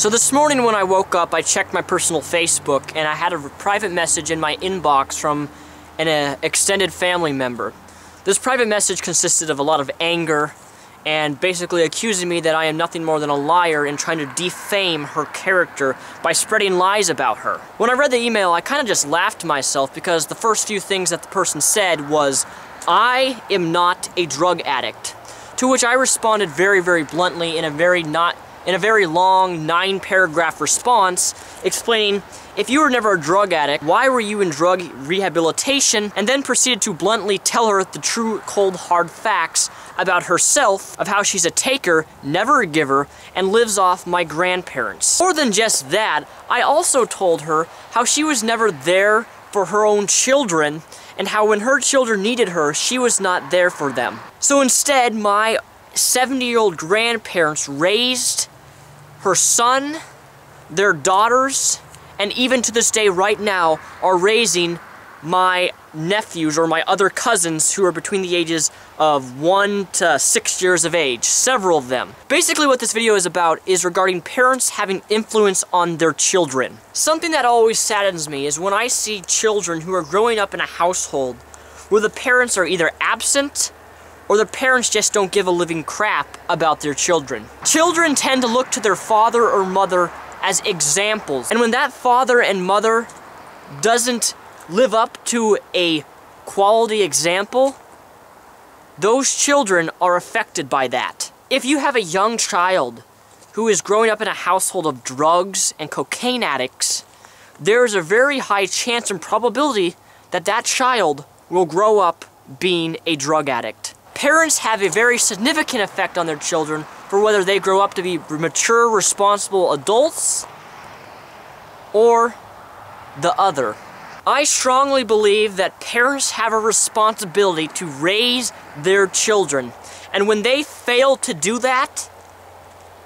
So this morning when I woke up, I checked my personal Facebook and I had a private message in my inbox from an extended family member. This private message consisted of a lot of anger and basically accusing me that I am nothing more than a liar and trying to defame her character by spreading lies about her. When I read the email, I kind of just laughed to myself because the first few things that the person said was, "I am not a drug addict." To which I responded very, very bluntly in a very long 9-paragraph response explaining, if you were never a drug addict, why were you in drug rehabilitation? And then proceeded to bluntly tell her the true cold hard facts about herself, of how she's a taker, never a giver, and lives off my grandparents. More than just that, I also told her how she was never there for her own children, and how when her children needed her, she was not there for them. So instead, my 70-year-old grandparents raised her son, their daughters, and even to this day right now are raising my nephews or my other cousins who are between the ages of 1 to 6 years of age, several of them. Basically what this video is about is regarding parents having influence on their children. Something that always saddens me is when I see children who are growing up in a household where the parents are either absent or the parents just don't give a living crap about their children. Children tend to look to their father or mother as examples, and when that father and mother doesn't live up to a quality example, those children are affected by that. If you have a young child who is growing up in a household of drugs and cocaine addicts, there is a very high chance and probability that that child will grow up being a drug addict. Parents have a very significant effect on their children for whether they grow up to be mature, responsible adults or the other. I strongly believe that parents have a responsibility to raise their children, and when they fail to do that,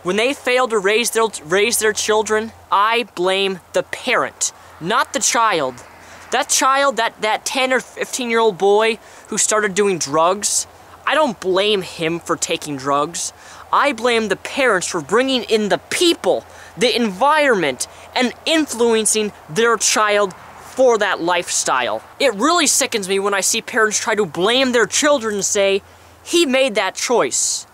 when they fail to raise their children, I blame the parent, not the child. That child, that 10 or 15-year-old boy who started doing drugs, I don't blame him for taking drugs. I blame the parents for bringing in the people, the environment, and influencing their child for that lifestyle. It really sickens me when I see parents try to blame their children and say, he made that choice.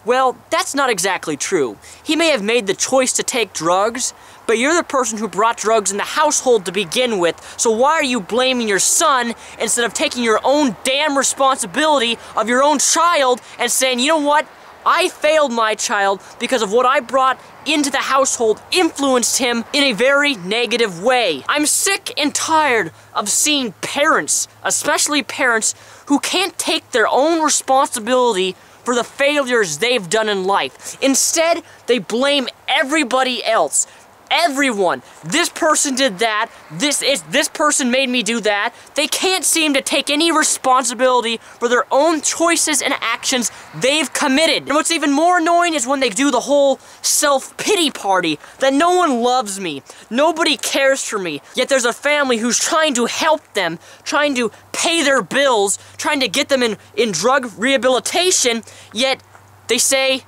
Well, that's not exactly true. He may have made the choice to take drugs, but you're the person who brought drugs in the household to begin with, so why are you blaming your son instead of taking your own damn responsibility of your own child and saying, you know what, I failed my child because of what I brought into the household influenced him in a very negative way. I'm sick and tired of seeing parents, especially parents, who can't take their own responsibility for the failures they've done in life. Instead, they blame everybody else. Everyone. This person did that. This person made me do that. They can't seem to take any responsibility for their own choices and actions they've committed. And what's even more annoying is when they do the whole self-pity party, that no one loves me, nobody cares for me, yet there's a family who's trying to help them, trying to pay their bills, trying to get them in drug rehabilitation, yet they say,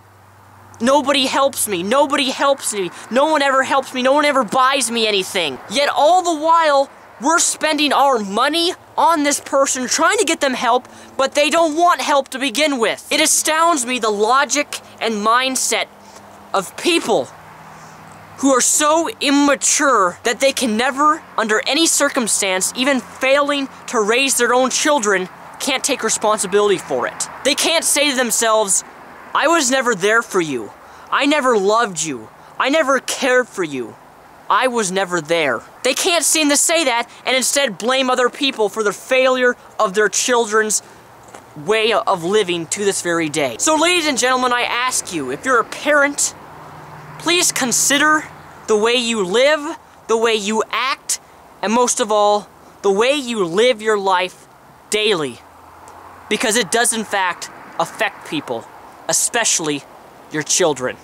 nobody helps me, nobody helps me, no one ever helps me, no one ever buys me anything. Yet all the while, we're spending our money on this person, trying to get them help, but they don't want help to begin with. It astounds me the logic and mindset of people who are so immature that they can never, under any circumstance, even failing to raise their own children, can't take responsibility for it. They can't say to themselves, I was never there for you. I never loved you. I never cared for you. I was never there. They can't seem to say that and instead blame other people for the failure of their children's way of living to this very day. So ladies and gentlemen, I ask you, if you're a parent, please consider the way you live, the way you act, and most of all, the way you live your life daily. Because it does in fact affect people, especially your children.